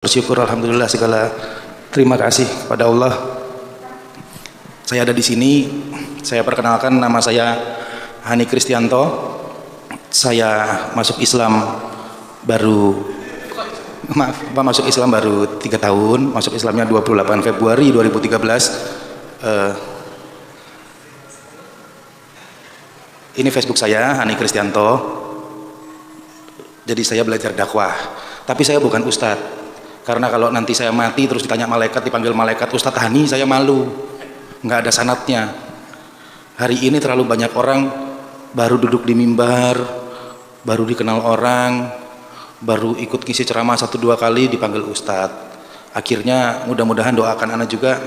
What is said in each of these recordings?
Bersyukur alhamdulillah, segala terima kasih pada Allah. Saya ada di sini. Saya perkenalkan, nama saya Hani Kristianto. Saya masuk Islam baru 3 tahun. Masuk Islamnya 28 Februari 2013. Ini Facebook saya, Hani Kristianto. Jadi saya belajar dakwah, tapi saya bukan ustadz. Karena kalau nanti saya mati terus ditanya malaikat, dipanggil malaikat Ustadz Hani, saya malu, nggak ada sanatnya. Hari ini terlalu banyak orang baru duduk di mimbar, baru dikenal orang, baru ikut ngisi ceramah 1-2 kali dipanggil Ustadz. Akhirnya mudah-mudahan doakan anak juga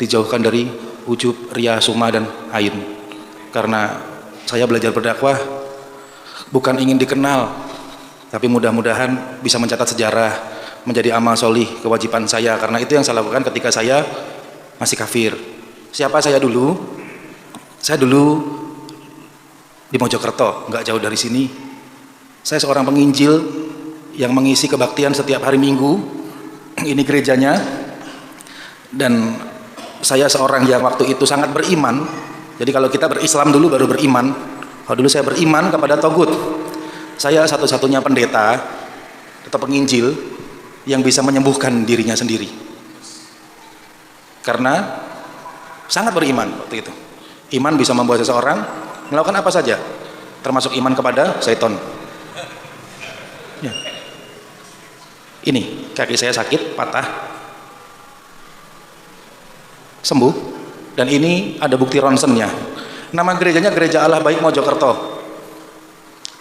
dijauhkan dari ujub, riya, sum'ah dan ain. Karena saya belajar berdakwah bukan ingin dikenal, tapi mudah-mudahan bisa mencatat sejarah, menjadi amal solih, kewajiban saya. Karena itu yang saya lakukan ketika saya masih kafir. Siapa saya dulu? Saya dulu di Mojokerto, nggak jauh dari sini. Saya seorang penginjil yang mengisi kebaktian setiap hari Minggu. Ini gerejanya. Dan saya seorang yang waktu itu sangat beriman. Jadi kalau kita berislam dulu baru beriman. Kalau dulu saya beriman kepada Togut. Saya satu-satunya pendeta atau penginjil yang bisa menyembuhkan dirinya sendiri, karena sangat beriman waktu itu. Iman bisa membuat seseorang melakukan apa saja, termasuk iman kepada syaitan. Ya. Ini kaki saya sakit, patah, sembuh, dan ini ada bukti ronsennya. Nama gerejanya Gereja Allah Baik Mojokerto.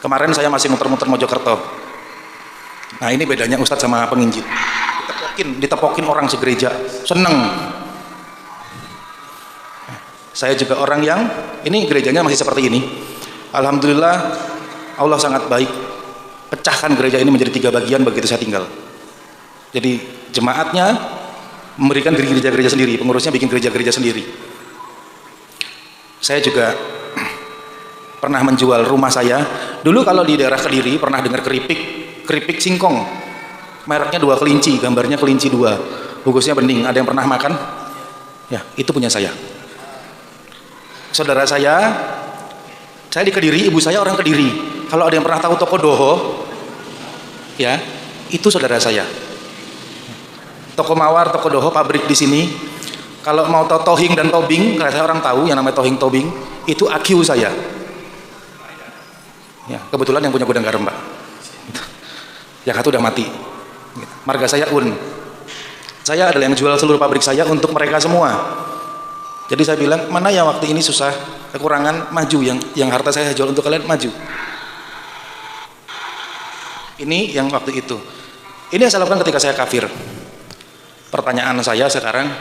Kemarin saya masih muter-muter Mojokerto. Nah, ini bedanya ustadz sama penginjil. Ditepokin orang segereja, seneng. Saya juga orang yang, ini gerejanya masih seperti ini. Alhamdulillah, Allah sangat baik. Pecahkan gereja ini menjadi 3 bagian begitu saya tinggal. Jadi jemaatnya memberikan gereja-gereja sendiri, pengurusnya bikin gereja-gereja sendiri. Saya juga pernah menjual rumah saya. Dulu kalau di daerah Kediri pernah dengar keripik singkong, mereknya 2 kelinci, gambarnya kelinci 2, bungkusnya bening. Ada yang pernah makan? Ya, itu punya saya. Saudara saya di Kediri, ibu saya orang Kediri. Kalau ada yang pernah tahu toko Doho, ya, itu saudara saya. Toko Mawar, toko Doho, pabrik di sini. Kalau mau tahu tohing dan tobing, kalau saya orang tahu yang namanya tohing tobing, itu AQ saya. Ya, kebetulan yang punya gudang garam, Pak. Yang satu udah mati. Marga saya Un. Saya adalah yang jual seluruh pabrik saya untuk mereka semua. Jadi saya bilang, mana yang waktu ini susah, kekurangan, maju. Yang harta saya jual untuk kalian, maju. Ini yang waktu itu. Ini yang saya lakukan ketika saya kafir. Pertanyaan saya sekarang,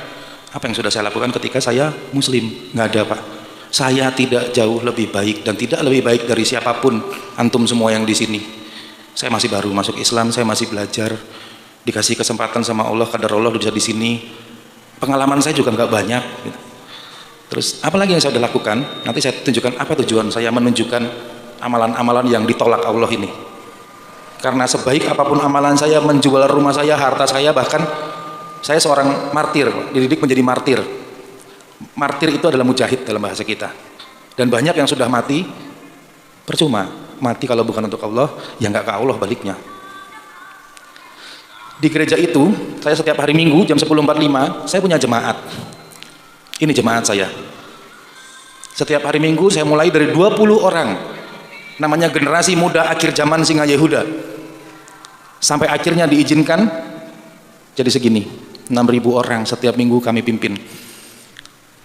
apa yang sudah saya lakukan ketika saya muslim? Nggak ada, Pak. Saya tidak jauh lebih baik dan tidak lebih baik dari siapapun antum semua yang di sini. Saya masih baru masuk Islam, saya masih belajar, dikasih kesempatan sama Allah, kadar Allah bisa di sini. Pengalaman saya juga nggak banyak. Gitu. Terus apalagi yang saya sudah lakukan? Nanti saya tunjukkan apa tujuan saya menunjukkan amalan-amalan yang ditolak Allah ini. Karena sebaik apapun amalan saya, menjual rumah saya, harta saya, bahkan saya seorang martir, dididik menjadi martir. Martir itu adalah mujahid dalam bahasa kita. Dan banyak yang sudah mati, percuma. Mati kalau bukan untuk Allah, ya nggak ke Allah baliknya. Di gereja itu, saya setiap hari Minggu jam 10.45, saya punya jemaat. Ini jemaat saya. Setiap hari Minggu saya mulai dari 20 orang. Namanya generasi muda akhir zaman Singa Yehuda. Sampai akhirnya diizinkan jadi segini. 6.000 orang setiap minggu kami pimpin.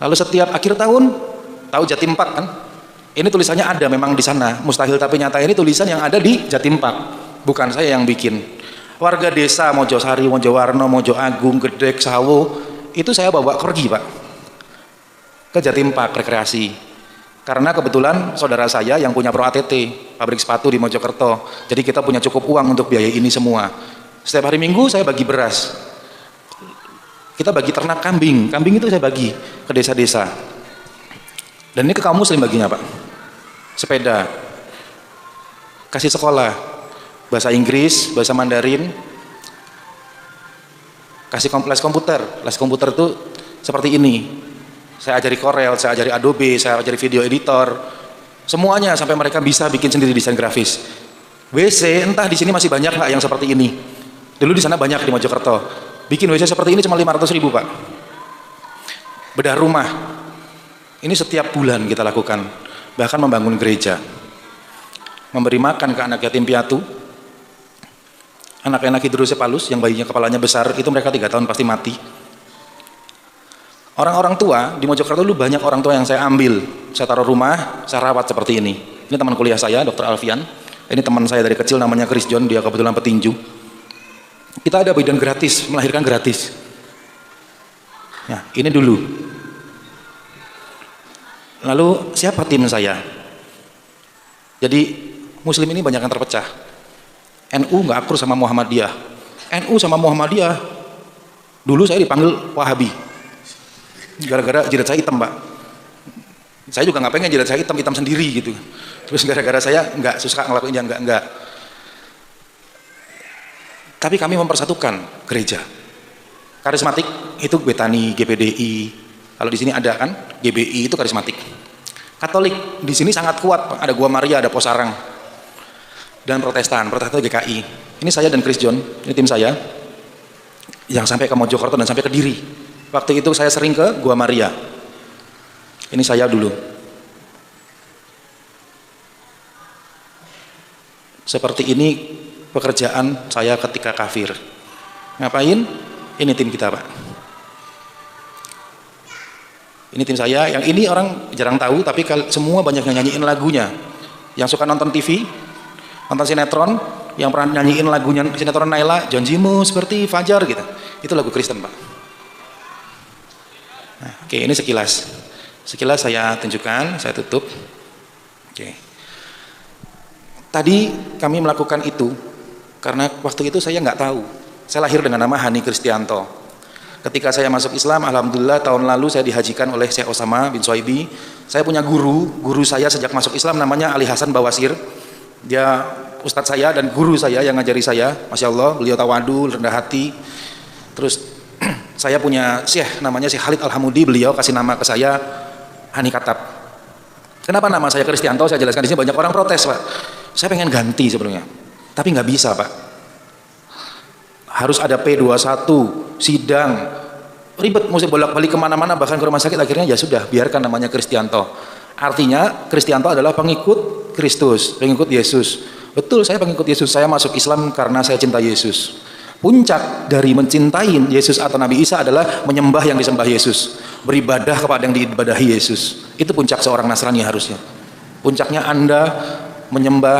Lalu setiap akhir tahun, tahu Jatim Park kan? Ini tulisannya ada memang di sana, mustahil tapi nyata. Ini tulisan yang ada di Jatim Park, bukan saya yang bikin. Warga desa Mojosari, Mojowarno, Mojo Agung, Gedek, Sawo, itu saya bawa pergi, Pak, ke Jatim Park rekreasi. Karena kebetulan saudara saya yang punya Pro ATT, pabrik sepatu di Mojokerto. Jadi kita punya cukup uang untuk biaya ini semua. Setiap hari Minggu saya bagi beras. Kita bagi ternak kambing. Kambing itu saya bagi ke desa-desa. Dan ini ke kaum muslim baginya, Pak. Sepeda, kasih sekolah, bahasa Inggris, bahasa Mandarin, Kasih les komputer itu seperti ini. Saya ajari Corel, saya ajari Adobe, saya ajari video editor, semuanya sampai mereka bisa bikin sendiri desain grafis. WC entah di sini masih banyak nggak yang seperti ini. Dulu di sana banyak di Mojokerto. Bikin WC seperti ini cuma 500.000 Pak. Bedah rumah. Ini setiap bulan kita lakukan. Bahkan membangun gereja. Memberi makan ke anak yatim piatu. Anak-anak hidrosepalus yang bayinya kepalanya besar, itu mereka 3 tahun pasti mati. Orang-orang tua di Mojokerto dulu banyak orang tua yang saya ambil. Saya taruh rumah, saya rawat seperti ini. Ini teman kuliah saya, Dr. Alfian. Ini teman saya dari kecil namanya Chris John, dia kebetulan petinju. Kita ada bidan gratis, melahirkan gratis. Ya, ini dulu. Lalu siapa tim saya? Jadi Muslim ini banyak yang terpecah. NU nggak akur sama Muhammadiyah. NU sama Muhammadiyah. Dulu saya dipanggil Wahabi. Gara-gara jidat saya hitam, Pak. Saya juga nggak pengen jidat saya hitam sendiri gitu. Terus gara-gara saya nggak suka ngelakuinnya, nggak. Tapi kami mempersatukan gereja. Karismatik itu Betani, GPDI. Kalau di sini ada kan, GBI itu karismatik. Katolik di sini sangat kuat, ada Gua Maria, ada Posarang. Dan Protestan GKI. Ini saya dan Chris John, ini tim saya yang sampai ke Mojokerto dan sampai ke Kediri. Waktu itu saya sering ke Gua Maria. Ini saya dulu. Seperti ini pekerjaan saya ketika kafir. Ngapain? Ini tim kita, Pak. Ini tim saya, yang ini orang jarang tahu, tapi semua banyak yang nyanyiin lagunya. Yang suka nonton TV, nonton sinetron, yang pernah nyanyiin lagunya sinetron Naila, janjimu seperti fajar gitu. Itu lagu Kristen, Pak. Nah, oke, ini sekilas. Sekilas saya tunjukkan, saya tutup. Oke. Tadi kami melakukan itu karena waktu itu saya nggak tahu. Saya lahir dengan nama Hani Kristianto. Ketika saya masuk Islam, alhamdulillah tahun lalu saya dihajikan oleh Syekh Osama bin Soibi. Saya punya guru saya sejak masuk Islam namanya Ali Hasan Bawasir. Dia ustadz saya dan guru saya yang ngajari saya. Masya Allah, beliau tawadu, rendah hati. Terus saya punya Syekh namanya Syekh Khalid Al-Hamudi, beliau kasih nama ke saya Hani Katab. Kenapa nama saya Kristianto? Saya jelaskan di sini, banyak orang protes, Pak. Saya pengen ganti sebelumnya, tapi nggak bisa, Pak. Harus ada P21, sidang, ribet, mesti bolak-balik kemana-mana, bahkan ke rumah sakit. Akhirnya ya sudah, biarkan namanya Kristianto. Artinya Kristianto adalah pengikut Kristus, pengikut Yesus. Betul, saya pengikut Yesus. Saya masuk Islam karena saya cinta Yesus. Puncak dari mencintai Yesus atau Nabi Isa adalah menyembah yang disembah Yesus, beribadah kepada yang diibadahi Yesus. Itu puncak seorang Nasrani harusnya. Puncaknya Anda menyembah,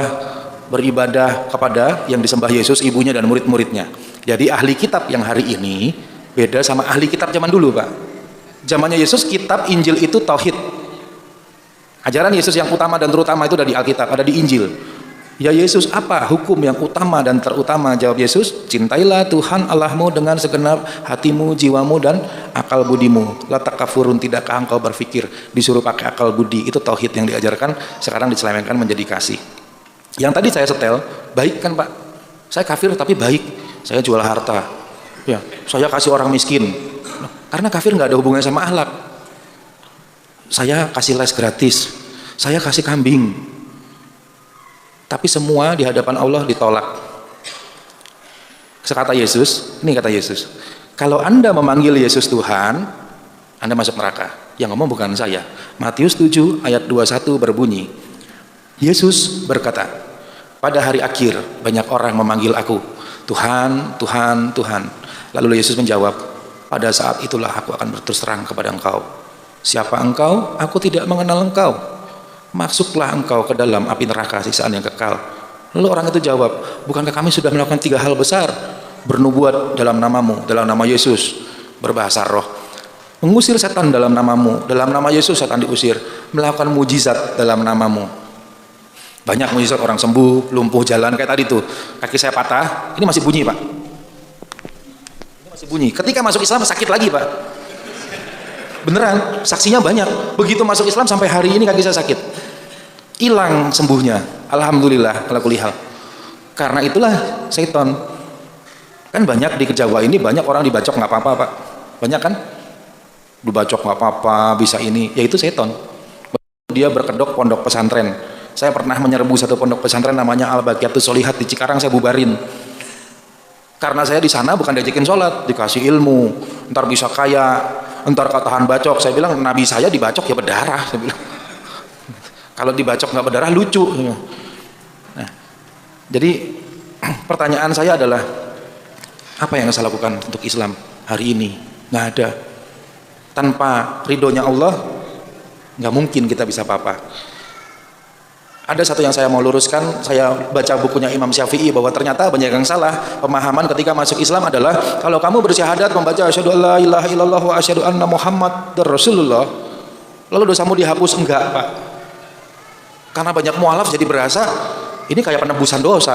beribadah kepada yang disembah Yesus, ibunya dan murid-muridnya. Jadi ahli kitab yang hari ini beda sama ahli kitab zaman dulu, Pak. Zamannya Yesus, kitab Injil itu tauhid. Ajaran Yesus yang utama dan terutama itu ada di Alkitab, ada di Injil. Ya Yesus, apa hukum yang utama dan terutama? Jawab Yesus, cintailah Tuhan Allahmu dengan segenap hatimu, jiwamu, dan akal budimu. La takafurun, tidakkah engkau berpikir? Disuruh pakai akal budi. Itu tauhid yang diajarkan, sekarang diselewengkan menjadi kasih. Yang tadi saya setel, baik kan, Pak? Saya kafir tapi baik. Saya jual harta. Ya, saya kasih orang miskin. Karena kafir nggak ada hubungannya sama akhlak. Saya kasih les gratis. Saya kasih kambing. Tapi semua di hadapan Allah ditolak. Sekata Yesus, ini kata Yesus, kalau Anda memanggil Yesus Tuhan, Anda masuk neraka. Yang ngomong bukan saya. Matius 7 ayat 21 berbunyi, Yesus berkata, pada hari akhir banyak orang memanggil aku, Tuhan, Tuhan, Tuhan. Lalu Yesus menjawab, pada saat itulah aku akan berterus terang kepada engkau. Siapa engkau? Aku tidak mengenal engkau. Masuklah engkau ke dalam api neraka siksaan yang kekal. Lalu orang itu jawab, bukankah kami sudah melakukan 3 hal besar? Bernubuat dalam namamu, dalam nama Yesus, berbahasa roh, mengusir setan dalam namamu, dalam nama Yesus setan diusir, melakukan mujizat dalam namamu. Banyak mujizat, orang sembuh, lumpuh jalan, kayak tadi tuh, kaki saya patah, ini masih bunyi, Pak. Ini masih bunyi. Ketika masuk Islam sakit lagi, Pak. Beneran, saksinya banyak. Begitu masuk Islam sampai hari ini kaki saya sakit. Hilang sembuhnya. Alhamdulillah, ala kulli hal. Karena itulah setan. Kan banyak di Jawa ini, banyak orang dibacok nggak apa-apa Pak, banyak kan, dibacok nggak apa-apa, bisa ini, ya itu seton. Dia berkedok pondok pesantren. Saya pernah menyerbu satu pondok pesantren namanya Al-Baqiyatus Sholihat di Cikarang, saya bubarin. Karena saya di sana bukan diajakin sholat, dikasih ilmu, ntar bisa kaya, ntar katahan bacok. Saya bilang nabi saya dibacok ya berdarah. Saya bilang kalau dibacok nggak berdarah lucu. Nah, jadi pertanyaan saya adalah apa yang saya lakukan untuk Islam hari ini? Nggak ada. Tanpa ridhonya Allah nggak mungkin kita bisa apa-apa. Ada satu yang saya mau luruskan, saya baca bukunya Imam Syafi'i bahwa ternyata banyak yang salah pemahaman ketika masuk Islam adalah kalau kamu bersyahadat membaca asyhadu alla ilaha illallah wa asyhadu anna muhammadar rasulullah lalu dosamu dihapus. Enggak Pak, karena banyak mualaf jadi berasa ini kayak penebusan dosa.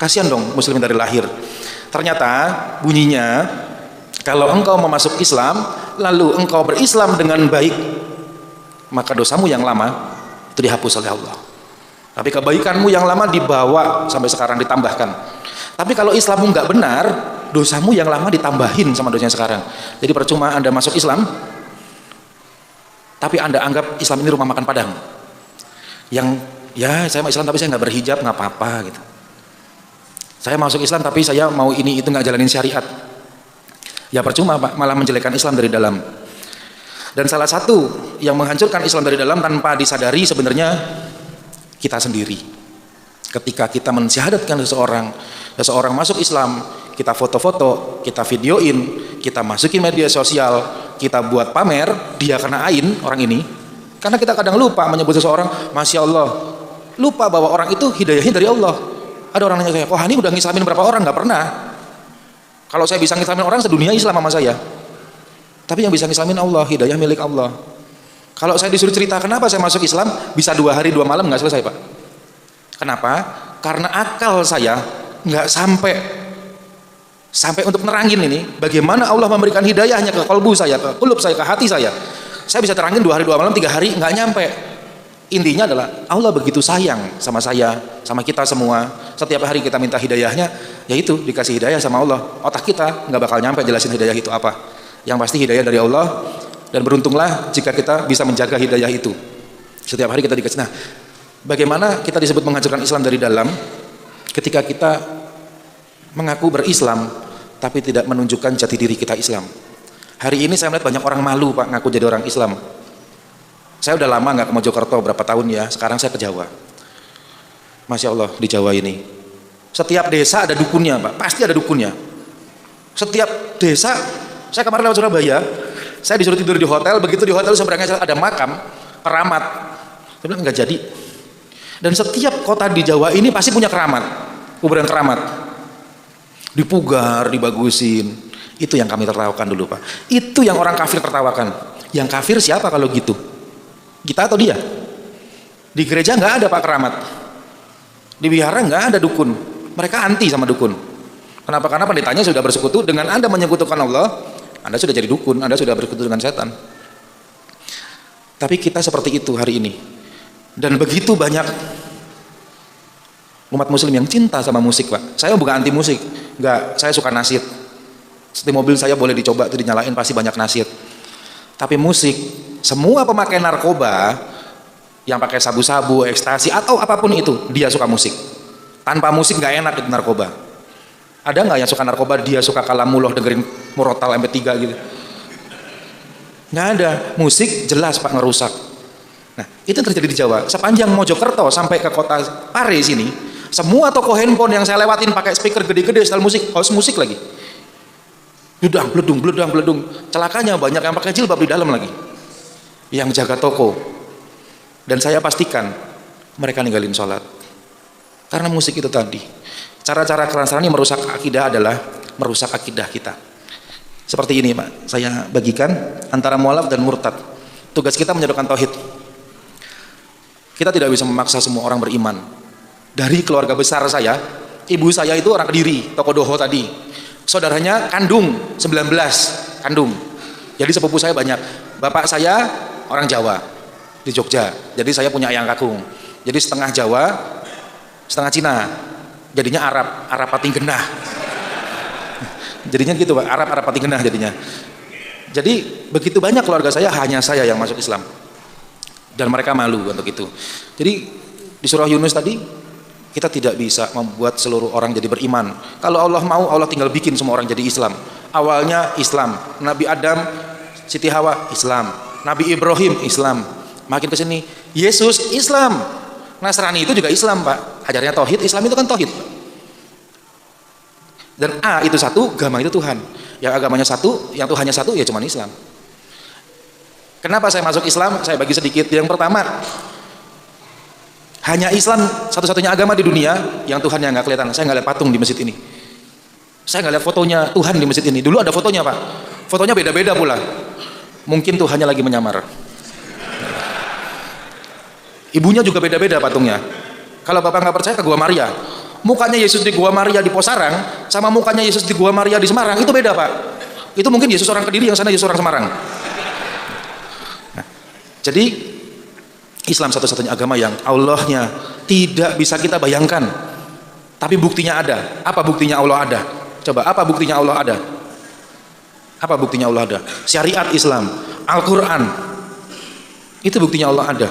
Kasihan dong muslim dari lahir. Ternyata bunyinya kalau engkau memasuk Islam lalu engkau berislam dengan baik maka dosamu yang lama itu dihapus oleh Allah, tapi kebaikanmu yang lama dibawa sampai sekarang ditambahkan. Tapi kalau Islammu nggak benar, dosamu yang lama ditambahin sama dosanya sekarang. Jadi percuma Anda masuk Islam tapi Anda anggap Islam ini rumah makan Padang yang ya saya mau Islam tapi saya nggak berhijab nggak apa-apa gitu. Saya masuk Islam tapi saya mau ini itu nggak jalanin syariat. Ya percuma Pak, malah menjelekkan Islam dari dalam. Dan salah satu yang menghancurkan Islam dari dalam tanpa disadari sebenarnya kita sendiri. Ketika kita mensyahadatkan seseorang masuk Islam, kita foto-foto, kita videoin, kita masukin media sosial, kita buat pamer, dia kena ain orang ini. Karena kita kadang lupa menyebut seseorang, Masya Allah, lupa bahwa orang itu hidayahnya dari Allah. Ada orang nanya saya, kok Hani udah ngislamin berapa orang? Nggak pernah. Kalau saya bisa ngislamin orang sedunia Islam sama saya. Tapi yang bisa ngislamin Allah, hidayah milik Allah. Kalau saya disuruh cerita kenapa saya masuk Islam, bisa 2 hari 2 malam nggak selesai Pak. Kenapa? Karena akal saya nggak sampai untuk nerangin ini, bagaimana Allah memberikan hidayahnya ke kalbu saya, ke kulub saya, ke hati saya. Saya bisa terangin 2 hari 2 malam, 3 hari nggak nyampe. Intinya adalah Allah begitu sayang sama saya, sama kita semua. Setiap hari kita minta hidayahnya, yaitu dikasih hidayah sama Allah. Otak kita nggak bakal nyampe jelasin hidayah itu apa. Yang pasti hidayah dari Allah, dan beruntunglah jika kita bisa menjaga hidayah itu. Setiap hari kita dikasih. Nah, bagaimana kita disebut menghancurkan Islam dari dalam ketika kita mengaku berislam tapi tidak menunjukkan jati diri kita Islam. Hari ini saya melihat banyak orang malu Pak ngaku jadi orang Islam. Saya udah lama nggak ke Mojokerto, berapa tahun ya, sekarang saya ke Jawa. Masya Allah di Jawa ini setiap desa ada dukunnya Pak, pasti ada dukunnya. Setiap desa, saya kemarin lewat Surabaya, saya disuruh tidur di hotel, begitu di hotel seberangnya ada makam keramat. Saya bilang nggak jadi. Dan setiap kota di Jawa ini pasti punya keramat, kuburan keramat, dipugar, dibagusin. Itu yang kami tertawakan dulu Pak. Itu yang orang kafir tertawakan. Yang kafir siapa kalau gitu? Kita atau dia? Di gereja nggak ada Pak keramat, di wihara nggak ada dukun. Mereka anti sama dukun. Kenapa? Karena pendetanya sudah bersekutu dengan Anda menyekutukan Allah. Anda sudah jadi dukun, Anda sudah bersekutu dengan setan. Tapi kita seperti itu hari ini. Dan begitu banyak umat muslim yang cinta sama musik Pak. Saya bukan anti musik, enggak, saya suka nasyid. Di mobil saya boleh dicoba, itu dinyalain pasti banyak nasyid. Tapi musik, semua pemakai narkoba yang pakai sabu-sabu, ekstasi atau apapun itu, dia suka musik. Tanpa musik nggak enak itu narkoba. Ada nggak yang suka narkoba dia suka kalamullah dengerin murotal MP3 gitu? Nggak ada. Musik jelas Pak ngerusak. Nah itu yang terjadi di Jawa. Sepanjang Mojokerto sampai ke kota Pare sini, semua toko handphone yang saya lewatin pakai speaker gede-gede style musik, house musik lagi. Bledang, bledung, bledang, bledung. Celakanya banyak yang pakai jilbab di dalam lagi, yang jaga toko. Dan saya pastikan mereka ninggalin sholat karena musik itu tadi. Cara-cara keransaran ini merusak akidah adalah merusak akidah kita. Seperti ini Pak, saya bagikan antara mualaf dan murtad. Tugas kita menyerukan tauhid. Kita tidak bisa memaksa semua orang beriman. Dari keluarga besar saya, ibu saya itu orang Kediri, Tokodoho tadi. Saudaranya kandung 19, kandung. Jadi sepupu saya banyak. Bapak saya orang Jawa di Jogja. Jadi saya punya ayang kakung. Jadi setengah Jawa, setengah Cina. Jadinya Arab pating genah. Jadinya gitu Pak, Arab pati genah jadinya. Jadi begitu banyak keluarga saya, hanya saya yang masuk Islam. Dan mereka malu untuk itu. Jadi di surah Yunus tadi, kita tidak bisa membuat seluruh orang jadi beriman. Kalau Allah mau, Allah tinggal bikin semua orang jadi Islam. Awalnya Islam, Nabi Adam, Siti Hawa, Islam. Nabi Ibrahim, Islam. Makin kesini, Yesus, Islam. Nasrani itu juga Islam Pak. Ajarnya tauhid, Islam itu kan tauhid. Dan A itu satu, agama itu Tuhan. Yang agamanya satu, yang Tuhannya satu, ya cuma Islam. Kenapa saya masuk Islam? Saya bagi sedikit. Yang pertama, hanya Islam satu-satunya agama di dunia yang Tuhan yang nggak kelihatan. Saya nggak lihat patung di masjid ini. Saya nggak lihat fotonya Tuhan di masjid ini. Dulu ada fotonya Pak. Fotonya beda-beda pula. Mungkin Tuhannya lagi menyamar. Ibunya juga beda-beda patungnya. Kalau Bapak nggak percaya ke Gua Maria. Mukanya Yesus di Gua Maria di Posarang sama mukanya Yesus di Gua Maria di Semarang itu beda Pak. Itu mungkin Yesus orang Kediri, yang sana Yesus orang Semarang. Nah, jadi Islam satu-satunya agama yang Allahnya tidak bisa kita bayangkan, tapi buktinya ada. Apa buktinya Allah ada? Coba, apa buktinya Allah ada? Apa buktinya Allah ada? Syariat Islam, Al-Quran, itu buktinya Allah ada.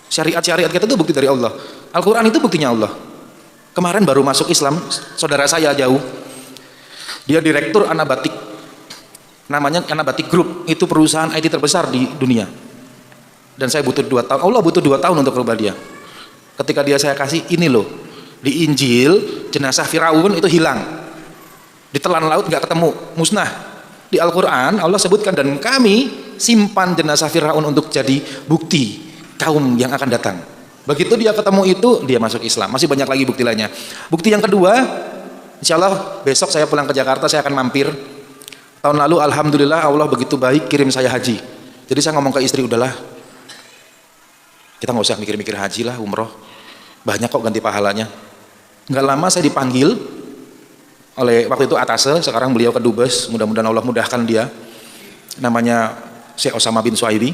Syariat-syariat kita itu bukti dari Allah. Al-Quran itu buktinya Allah. Kemarin baru masuk Islam, saudara saya jauh. Dia direktur Anabatik. Namanya Anabatik Group, itu perusahaan IT terbesar di dunia. Dan saya butuh 2 tahun, Allah butuh 2 tahun untuk merubah dia. Ketika dia saya kasih, ini loh, di Injil, jenazah Firaun itu hilang. Ditelan laut nggak ketemu, musnah. Di Al-Quran, Allah sebutkan, dan kami simpan jenazah Firaun untuk jadi bukti kaum yang akan datang. Begitu dia ketemu itu, dia masuk Islam. Masih banyak lagi bukti lainnya. Bukti yang kedua, insya Allah besok saya pulang ke Jakarta, saya akan mampir. Tahun lalu alhamdulillah Allah begitu baik kirim saya haji. Jadi saya ngomong ke istri, udahlah, kita nggak usah mikir-mikir haji lah, umroh. Banyak kok ganti pahalanya. Nggak lama saya dipanggil oleh waktu itu atase, sekarang beliau ke Dubes, mudah-mudahan Allah mudahkan dia. Namanya Syekh Osama bin Suhaimi.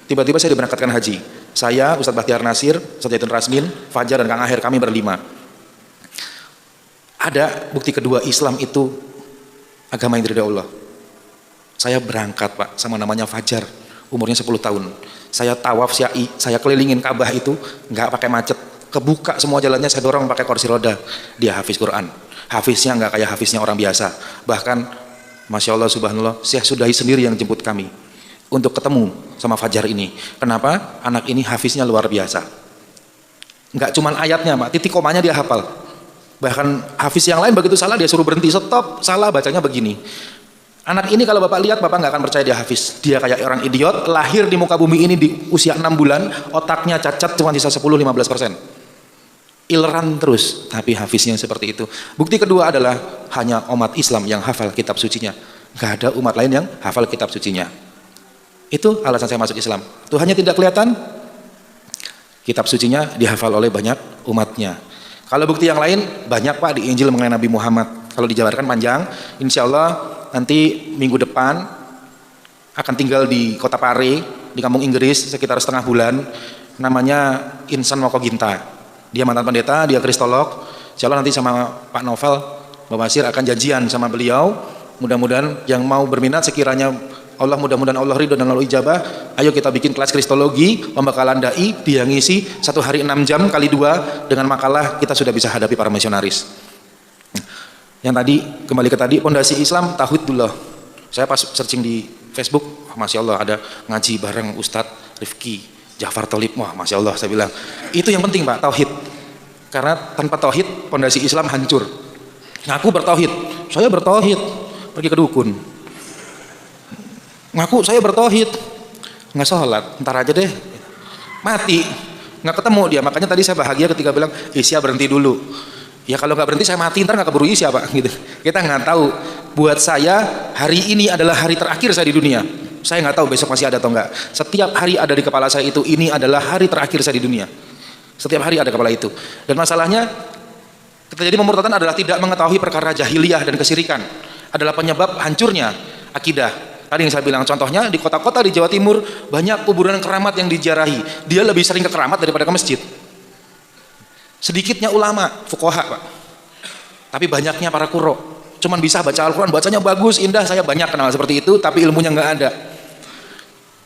Tiba-tiba saya diberangkatkan haji. Saya, Ustadz Bahtiar Nasir, Ustadz Zaitun Rasmin, Fajar dan Kang Aher, kami berlima. Ada bukti kedua, Islam itu agama yang dari Allah. Saya berangkat Pak, sama namanya Fajar, umurnya 10 tahun. Saya tawaf syai, saya kelilingin Ka'bah itu, nggak pakai macet, kebuka semua jalannya, saya dorong pakai kursi roda. Dia hafiz Quran, hafiznya nggak kayak hafiznya orang biasa. Bahkan, Masya Allah, Subhanallah, Syekh Sudahi sendiri yang jemput kami untuk ketemu sama Fajar ini. Kenapa? Anak ini hafiznya luar biasa. Nggak cuman ayatnya Pak, titik komanya dia hafal. Bahkan hafiz yang lain begitu salah dia suruh berhenti, stop, salah bacanya begini. Anak ini kalau Bapak lihat, Bapak nggak akan percaya dia hafiz. Dia kayak orang idiot, lahir di muka bumi ini di usia 6 bulan, otaknya cacat cuma sisa 10-15%. Ileran terus, tapi hafiznya seperti itu. Bukti kedua adalah hanya umat Islam yang hafal kitab sucinya. Nggak ada umat lain yang hafal kitab sucinya. Itu alasan saya masuk Islam. Tuhannya tidak kelihatan, kitab sucinya dihafal oleh banyak umatnya. Kalau bukti yang lain banyak Pak di Injil mengenai Nabi Muhammad. Kalau dijabarkan panjang, insya Allah nanti minggu depan akan tinggal di kota Pare, di kampung Inggris sekitar setengah bulan. Namanya Insan Mokoginta. Dia mantan pendeta, dia kristolog. Insya Allah nanti sama Pak Novel, Mbak Basir akan janjian sama beliau. Mudah-mudahan yang mau berminat sekiranya Allah, mudah-mudahan Allah ridho dan lalu ijabah, ayo kita bikin kelas kristologi, pembekalan dai, dia ngisi 1 hari 6 jam kali 2 dengan makalah, kita sudah bisa hadapi para misionaris. Yang tadi, kembali ke tadi, pondasi Islam, tauhidullah. Saya pas searching di Facebook, Masya Allah ada ngaji bareng Ustadz Rifki, Jafar Tholib, wah Masya Allah saya bilang, itu yang penting Pak, tauhid. Karena tanpa tauhid, pondasi Islam hancur. Ngaku bertauhid, saya bertauhid, pergi ke dukun. Ngaku saya bertauhid, nggak sholat, ntar aja deh, mati, nggak ketemu dia. Makanya tadi saya bahagia ketika bilang Isya berhenti dulu. Ya kalau nggak berhenti saya mati, ntar nggak keburu Isya Pak. Gitu. Kita nggak tahu. Buat saya hari ini adalah hari terakhir saya di dunia. Saya nggak tahu besok masih ada atau enggak. Setiap hari ada di kepala saya itu, ini adalah hari terakhir saya di dunia. Setiap hari ada kepala itu. Dan masalahnya terjadi pemurtadan adalah tidak mengetahui perkara jahiliyah dan kesirikan. Adalah penyebab hancurnya akidah. Tadi yang saya bilang, contohnya di kota-kota di Jawa Timur banyak kuburan keramat yang diziarahi. Dia lebih sering ke keramat daripada ke masjid. Sedikitnya ulama, fuqaha Pak. Tapi banyaknya para kuro. cuman bisa baca Al-Quran, bacanya bagus, indah, saya banyak kenal seperti itu, tapi ilmunya nggak ada.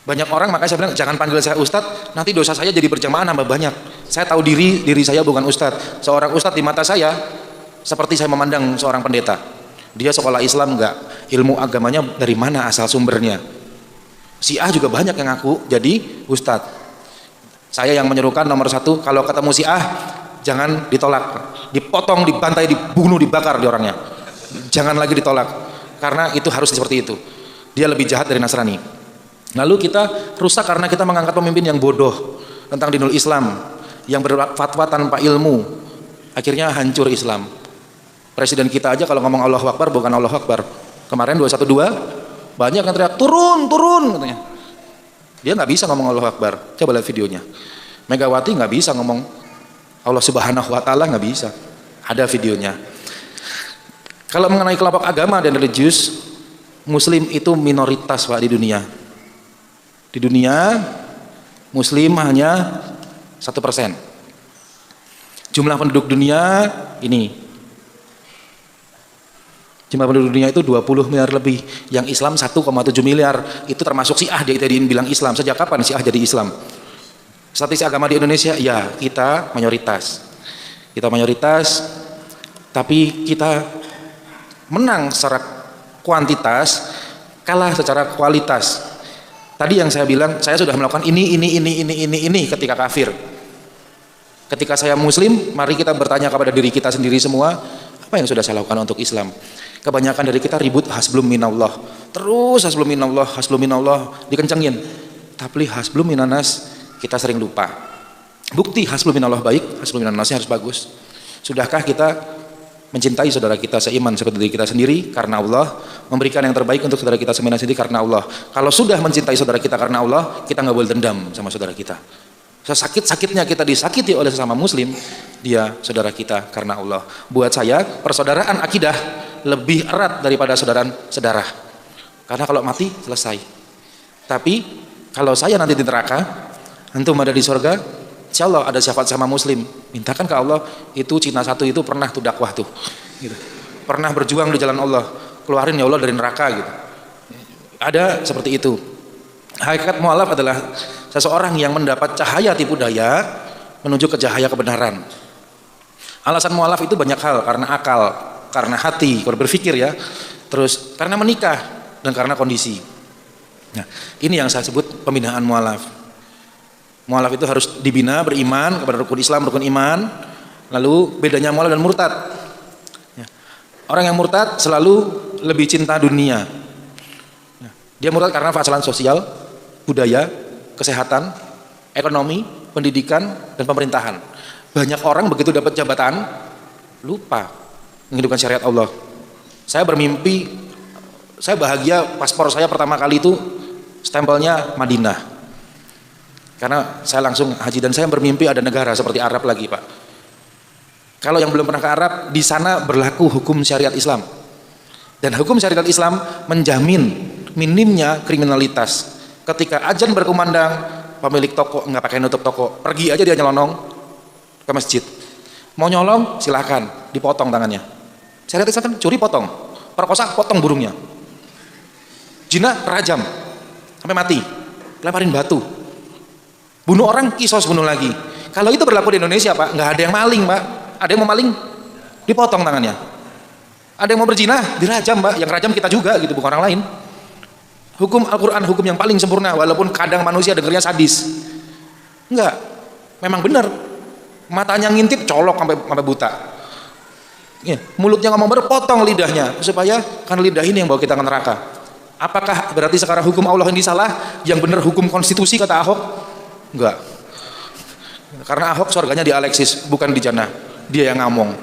Banyak orang, makanya saya bilang jangan panggil saya ustadz, nanti dosa saya jadi berjamaah nambah banyak. Saya tahu diri saya bukan ustadz. Seorang ustadz di mata saya seperti saya memandang seorang pendeta. Dia sekolah Islam enggak, ilmu agamanya dari mana asal sumbernya. Syiah juga banyak yang ngaku jadi ustadz. Saya yang menyerukan nomor satu, kalau ketemu Syiah jangan ditolak, dipotong, dibantai, dibunuh, dibakar di orangnya. Jangan lagi ditolak, karena itu harus seperti itu. Dia lebih jahat dari Nasrani. Lalu kita rusak karena kita mengangkat pemimpin yang bodoh tentang dinul Islam, yang berfatwa tanpa ilmu, akhirnya hancur Islam. Presiden kita aja kalau ngomong Allahu Akbar bukan Allahu Akbar. Kemarin 212 banyak yang teriak turun katanya. Dia nggak bisa ngomong Allahu Akbar. Coba lihat videonya. Megawati nggak bisa ngomong Allah Subhanahu Wa Taala, nggak bisa. Ada videonya. Kalau mengenai kelompok agama dan religius, Muslim itu minoritas Pak di dunia. Di dunia Muslim hanya 1%. Jumlah penduduk dunia ini, jumlah penduduk dunia itu 20 miliar lebih. Yang Islam 1,7 miliar. Itu termasuk Syiah, dia tadi bilang Islam. Sejak kapan Syiah jadi Islam? Statistik agama di Indonesia, ya kita mayoritas. Kita mayoritas, tapi kita menang secara kuantitas, kalah secara kualitas. Tadi yang saya bilang, saya sudah melakukan ini ketika kafir. Ketika saya Muslim, mari kita bertanya kepada diri kita sendiri semua, apa yang sudah saya lakukan untuk Islam? Kebanyakan dari kita ribut hasblum minallah, terus hasblum minallah dikencengin. Tapi hasblum minanas kita sering lupa. Bukti hasblum minallah baik, hasblum minannasnya harus bagus. Sudahkah kita mencintai saudara kita seiman seperti diri kita sendiri karena Allah, memberikan yang terbaik untuk saudara kita seiman sendiri karena Allah? Kalau sudah mencintai saudara kita karena Allah, kita nggak boleh dendam sama saudara kita. Sesakit-sakitnya kita disakiti oleh sesama Muslim, dia saudara kita karena Allah. Buat saya, persaudaraan akidah lebih erat daripada saudara. Karena kalau mati selesai. Tapi kalau saya nanti di neraka, antum ada di surga, insya Allah ada syafaat sama Muslim. Mintakan ke Allah, itu Cina satu itu pernah tuh dakwah tuh, gitu. Pernah berjuang di jalan Allah, keluarin ya Allah dari neraka gitu. Ada seperti itu. Hakikat mu'alaf adalah seseorang yang mendapat cahaya tipu daya menuju ke cahaya kebenaran. Alasan mu'alaf itu banyak hal, karena akal, karena hati, kalau berpikir ya, terus karena menikah dan karena kondisi. Nah, ini yang saya sebut pembinaan mu'alaf. Mu'alaf itu harus dibina beriman kepada rukun Islam, rukun iman. Lalu bedanya mu'alaf dan murtad. Orang yang murtad selalu lebih cinta dunia. Dia murtad karena masalah sosial, budaya, kesehatan, ekonomi, pendidikan, dan pemerintahan. Banyak orang begitu dapat jabatan lupa menghidupkan syariat Allah. Saya bermimpi, saya bahagia paspor saya pertama kali itu stempelnya Madinah. Karena saya langsung haji dan saya bermimpi ada negara seperti Arab lagi Pak. Kalau yang belum pernah ke Arab, di sana berlaku hukum syariat Islam. Dan hukum syariat Islam menjamin minimnya kriminalitas. Ketika azan berkumandang, pemilik toko nggak pakai nutup toko, pergi aja dia nyelonong ke masjid. Mau nyolong silahkan, dipotong tangannya. Syariat Islam kan curi potong, perkosa potong burungnya, zina rajam sampai mati, lemparin batu. Bunuh orang, kisos bunuh lagi. Kalau itu berlaku di Indonesia Pak, nggak ada yang maling Pak. Ada yang mau maling, dipotong tangannya. Ada yang mau berzina, dirajam Pak. Yang rajam kita juga gitu, bukan orang lain. Hukum Al-Quran, hukum yang paling sempurna. Walaupun kadang manusia dengarnya sadis. Enggak, memang benar. Matanya ngintip, colok sampai buta. Ya, mulutnya ngomong baru, potong lidahnya. Supaya kan lidah ini yang bawa kita ke neraka. Apakah berarti sekarang hukum Allah ini salah? Yang benar hukum konstitusi kata Ahok? Enggak, karena Ahok surganya di Alexis bukan di Jannah, dia yang ngomong.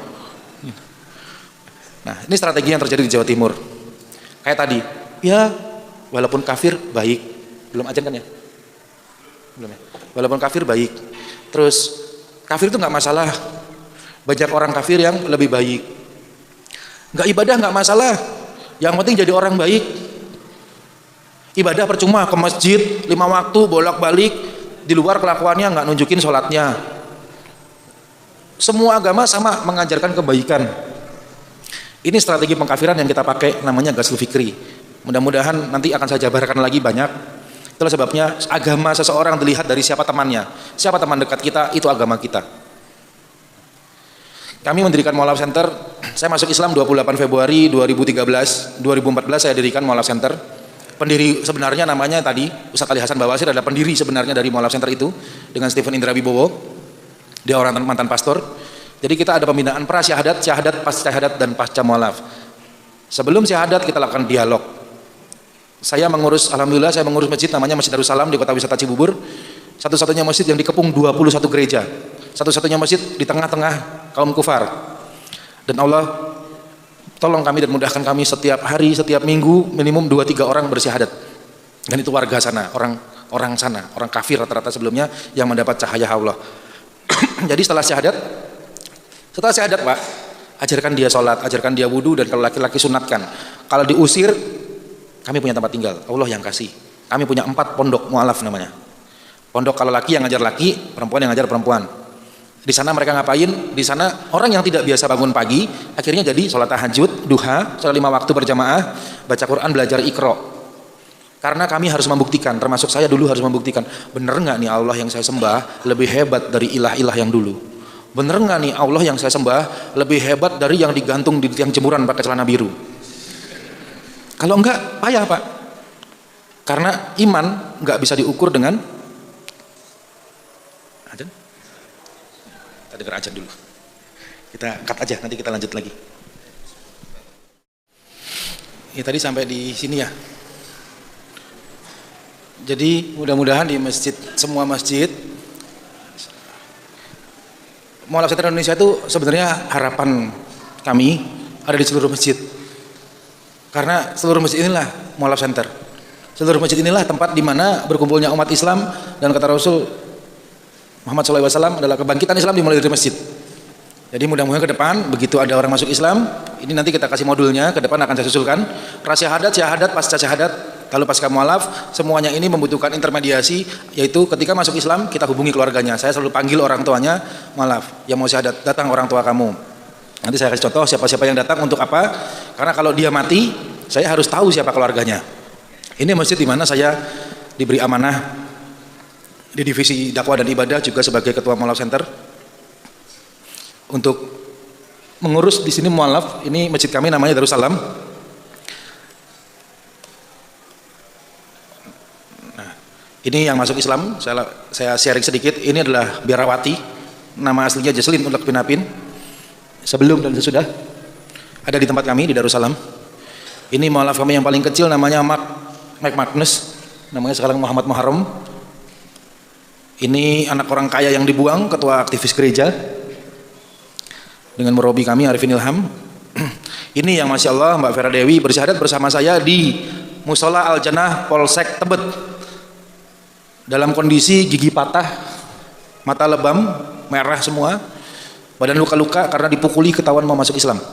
Nah, ini strategi yang terjadi di Jawa Timur. Kayak tadi, ya walaupun kafir baik, belum ajan kan ya? Belum ya. Walaupun kafir baik, terus kafir itu nggak masalah. Banyak orang kafir yang lebih baik. Nggak ibadah nggak masalah, yang penting jadi orang baik. Ibadah percuma ke masjid 5 waktu bolak-balik. Di luar kelakuannya nggak nunjukin sholatnya. Semua agama sama mengajarkan kebaikan. Ini strategi pengkafiran yang kita pakai, namanya ghazul fikri. Mudah-mudahan nanti akan saya jabarkan lagi banyak. Itulah sebabnya agama seseorang dilihat dari siapa temannya. Siapa teman dekat kita, itu agama kita. Kami mendirikan Mu'alaf Center. Saya masuk Islam 28 Februari 2013. 2014 saya dirikan Mu'alaf Center. Pendiri sebenarnya namanya tadi Ustaz Ali Hasan Bawasir adalah pendiri sebenarnya dari Mu'alaf Center itu, dengan Stephen Indra Wibowo. Dia orang mantan pastor. Jadi kita ada pembinaan pra-syahadat, syahadat, pas-syahadat, dan pasca mu'alaf. Sebelum syahadat kita lakukan dialog. Alhamdulillah saya mengurus masjid namanya Masjid Darussalam di Kota Wisata Cibubur. Satu-satunya masjid yang dikepung 21 gereja. Satu-satunya masjid di tengah-tengah kaum kufar. Dan Allah tolong kami dan mudahkan kami setiap hari, setiap minggu minimum 2-3 orang bersyahadat. Dan itu warga sana, orang sana, orang kafir rata-rata sebelumnya yang mendapat cahaya Allah. Jadi setelah syahadat Pak, ajarkan dia sholat, ajarkan dia wudhu, dan kalau laki-laki sunatkan. Kalau diusir, kami punya tempat tinggal, Allah yang kasih. Kami punya 4 pondok mu'alaf namanya. Pondok kalau laki yang ngajar laki, perempuan yang ngajar perempuan. Di sana mereka ngapain? Di sana orang yang tidak biasa bangun pagi, akhirnya jadi sholat tahajud, duha, sholat 5 waktu berjamaah, baca Quran, belajar Iqra. Karena kami harus membuktikan, termasuk saya dulu harus membuktikan, bener nggak nih Allah yang saya sembah lebih hebat dari ilah-ilah yang dulu? Bener nggak nih Allah yang saya sembah lebih hebat dari yang digantung di tiang jemuran pakai celana biru? Kalau enggak, payah Pak. Karena iman nggak bisa diukur dengan ajan. Kita dengar ajan dulu. Kita cut aja, nanti kita lanjut lagi. Ya tadi sampai di sini ya. Jadi mudah-mudahan di masjid, semua masjid, Mu'alaf Center Indonesia itu sebenarnya harapan kami ada di seluruh masjid. Karena seluruh masjid inilah Mu'alaf Center. Seluruh masjid inilah tempat di mana berkumpulnya umat Islam, dan kata Rasul Muhammad SAW adalah kebangkitan Islam dimulai dari masjid. Jadi mudah-mudahan ke depan begitu ada orang masuk Islam, ini nanti kita kasih modulnya, ke depan akan saya susulkan. Pra-syahadat, syahadat, pasca syahadat, lalu pasca mu'alaf, semuanya ini membutuhkan intermediasi, yaitu ketika masuk Islam kita hubungi keluarganya. Saya selalu panggil orang tuanya, mu'alaf, yang mau syahadat, datang orang tua kamu. Nanti saya kasih contoh siapa-siapa yang datang untuk apa. Karena kalau dia mati, saya harus tahu siapa keluarganya. Ini masjid di mana saya diberi amanah di divisi dakwah dan ibadah, juga sebagai ketua Mu'alaf Center, untuk mengurus di sini mu'alaf. Ini masjid kami namanya Darussalam. Nah, ini yang masuk Islam, saya sharing sedikit. Ini adalah Biarawati, nama aslinya Jesslyn Ulak Pinapin. Sebelum dan sesudah ada di tempat kami di Darussalam. Ini mu'alaf kami yang paling kecil, namanya Mike Magnus, namanya sekarang Muhammad Muharram. Ini anak orang kaya yang dibuang, ketua aktivis gereja, dengan murabi kami Arifin Ilham. Ini yang Masya Allah Mbak Vera Dewi bersyahadat bersama saya di Musola Al Jannah Polsek Tebet, dalam kondisi gigi patah, mata lebam, merah semua, badan luka-luka karena dipukuli, ketahuan mau masuk Islam.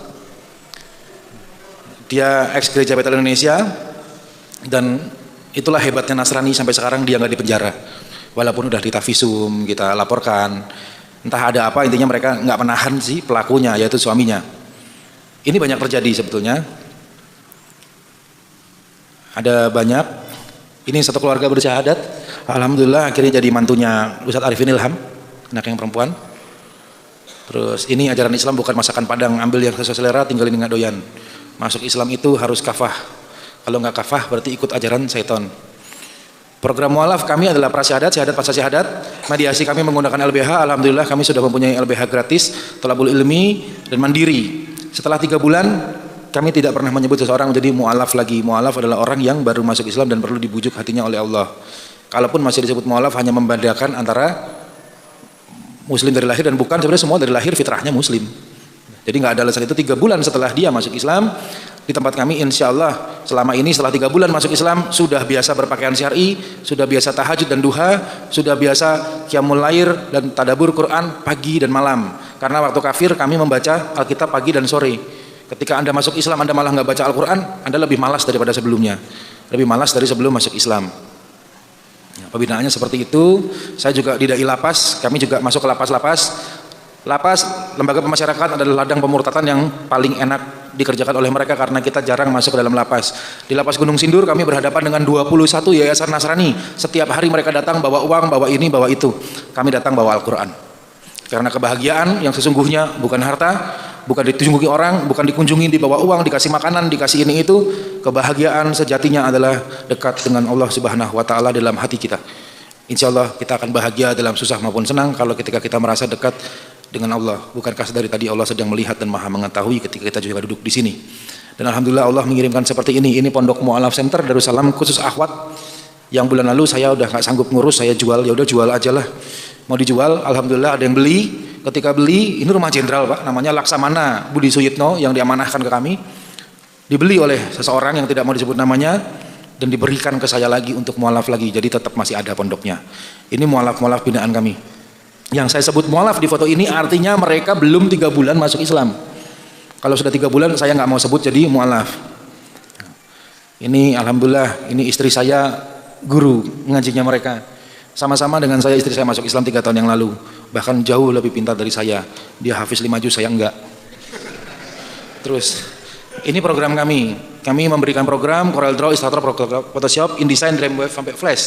Dia ex gereja Betel Indonesia, dan itulah hebatnya Nasrani, sampai sekarang dia nggak dipenjara, walaupun udah ditafisum, kita laporkan. Entah ada apa, intinya mereka nggak menahan si pelakunya, yaitu suaminya. Ini banyak terjadi sebetulnya. Ada banyak. Ini satu keluarga bersyahadat. Alhamdulillah akhirnya jadi mantunya Ustadz Arifin Ilham, anak yang perempuan. Terus ini ajaran Islam bukan masakan Padang, ambil yang sesuai selera, tinggalin nggak doyan. Masuk Islam itu harus kafah. Kalau nggak kafah berarti ikut ajaran syaitan. Program mu'alaf kami adalah pra-syahadat, syahadat, pasca syahadat. Mediasi kami menggunakan LBH. Alhamdulillah kami sudah mempunyai LBH gratis, thalabul ilmi, dan mandiri. Setelah 3 bulan kami tidak pernah menyebut seseorang menjadi mu'alaf lagi. Mu'alaf adalah orang yang baru masuk Islam dan perlu dibujuk hatinya oleh Allah. Kalaupun masih disebut mu'alaf, hanya membedakan antara muslim dari lahir dan bukan. Sebenarnya semua dari lahir fitrahnya muslim. Jadi nggak ada alasan itu. 3 bulan setelah dia masuk Islam di tempat kami, insya Allah selama ini setelah 3 bulan masuk Islam sudah biasa berpakaian syar'i, sudah biasa tahajud dan duha, sudah biasa qiyamul lail dan tadabbur Quran pagi dan malam. Karena waktu kafir kami membaca Alkitab pagi dan sore. Ketika Anda masuk Islam Anda malah nggak baca Al-Quran, Anda lebih malas daripada sebelumnya, lebih malas dari sebelum masuk Islam. Pembinaannya seperti itu. Saya juga di dai lapas, kami juga masuk ke lapas-lapas. Lapas, lembaga pemasyarakatan adalah ladang pemurtatan yang paling enak dikerjakan oleh mereka karena kita jarang masuk ke dalam lapas. Di lapas Gunung Sindur kami berhadapan dengan 21 yayasan Nasrani. Setiap hari mereka datang bawa uang, bawa ini, bawa itu. Kami datang bawa Al-Quran. Karena kebahagiaan yang sesungguhnya bukan harta, bukan dikunjungi orang, bukan dikunjungi, dibawa uang, dikasih makanan, dikasih ini itu. Kebahagiaan sejatinya adalah dekat dengan Allah Subhanahu wa taala dalam hati kita. Insya Allah kita akan bahagia dalam susah maupun senang kalau ketika kita merasa dekat dengan Allah. Bukankah dari tadi Allah sedang melihat dan maha mengetahui ketika kita juga duduk di sini. Dan alhamdulillah Allah mengirimkan seperti ini. Ini Pondok Mu'alaf Center Darussalam khusus akhwat. Yang bulan lalu saya udah nggak sanggup ngurus, saya jual. Ya udah jual aja lah. Mau dijual, alhamdulillah ada yang beli. Ketika beli, ini rumah jenderal Pak, namanya Laksamana Budi Suyitno yang diamanahkan ke kami. Dibeli oleh seseorang yang tidak mau disebut namanya dan diberikan ke saya lagi untuk mu'alaf lagi. Jadi tetap masih ada pondoknya. Ini mu'alaf-mu'alaf binaan kami. Yang saya sebut mu'alaf di foto ini artinya mereka belum 3 bulan masuk Islam. Kalau sudah 3 bulan saya nggak mau sebut jadi mu'alaf. Ini alhamdulillah, ini istri saya guru ngajinya mereka. Sama-sama dengan saya, istri saya masuk Islam 3 tahun yang lalu. Bahkan jauh lebih pintar dari saya. Dia hafiz 5 juz, saya enggak. Terus ini program kami. Kami memberikan program Corel Draw, Illustrator, Photoshop, InDesign, Dreamwave sampai Flash.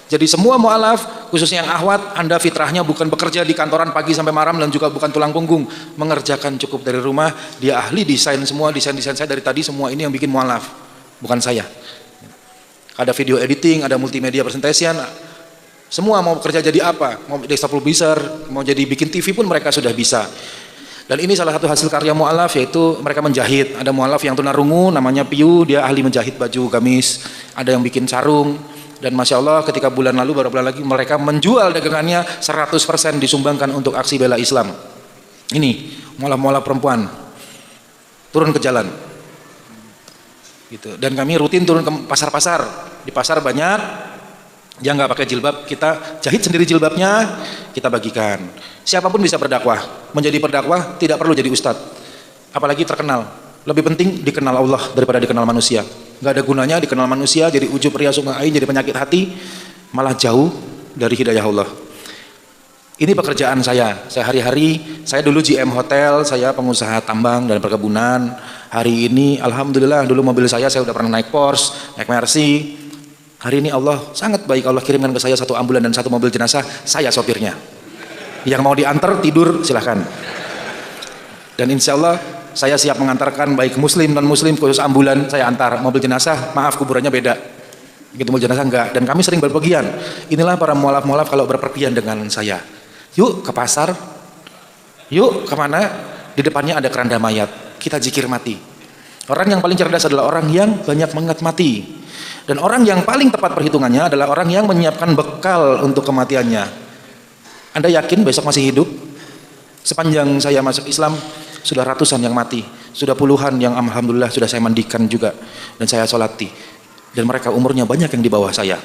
Jadi semua mu'alaf, khususnya yang akhwat, Anda fitrahnya bukan bekerja di kantoran pagi sampai malam dan juga bukan tulang punggung. Mengerjakan cukup dari rumah. Dia ahli desain semua, desain-desain saya dari tadi semua ini yang bikin mu'alaf. Bukan saya. Ada video editing, ada multimedia presentation. Semua mau bekerja jadi apa? Mau desktop publisher, mau jadi bikin TV pun mereka sudah bisa. Dan ini salah satu hasil karya mu'alaf, yaitu mereka menjahit. Ada mu'alaf yang tunarungu, namanya Piu, dia ahli menjahit baju gamis. Ada yang bikin sarung. Dan Masya Allah ketika bulan lalu, baru bulan lagi, mereka menjual dagangannya 100% disumbangkan untuk aksi bela Islam. Ini mu'alaf-mu'alaf perempuan turun ke jalan gitu. Dan kami rutin turun ke pasar-pasar. Di pasar banyak yang nggak pakai jilbab, kita jahit sendiri jilbabnya, kita bagikan. Siapapun bisa berdakwah. Menjadi berdakwah tidak perlu jadi ustadz, apalagi terkenal. Lebih penting dikenal Allah daripada dikenal manusia. Nggak ada gunanya dikenal manusia, jadi ujub riya sum'a ain, jadi penyakit hati, malah jauh dari hidayah Allah. Ini pekerjaan saya hari-hari. Saya dulu GM hotel, saya pengusaha tambang dan perkebunan. Hari ini alhamdulillah, dulu mobil saya udah pernah naik Porsche, naik Mercy. Hari ini Allah sangat baik, Allah kirimkan ke saya 1 ambulan dan 1 mobil jenazah, saya sopirnya. Yang mau diantar tidur silahkan. Dan insya Allah saya siap mengantarkan baik muslim non muslim, khusus ambulan saya antar. Mobil jenazah maaf kuburannya beda, gitu mobil jenazah enggak. Dan kami sering berpergian. Inilah para mu'alaf-mu'alaf kalau berpergian dengan saya. Yuk ke pasar, yuk kemana, di depannya ada keranda mayat, kita zikir mati. Orang yang paling cerdas adalah orang yang banyak mengingat mati. Dan orang yang paling tepat perhitungannya adalah orang yang menyiapkan bekal untuk kematiannya. Anda yakin besok masih hidup? Sepanjang saya masuk Islam sudah ratusan yang mati, sudah puluhan yang alhamdulillah sudah saya mandikan juga dan saya sholati. Dan mereka umurnya banyak yang di bawah saya.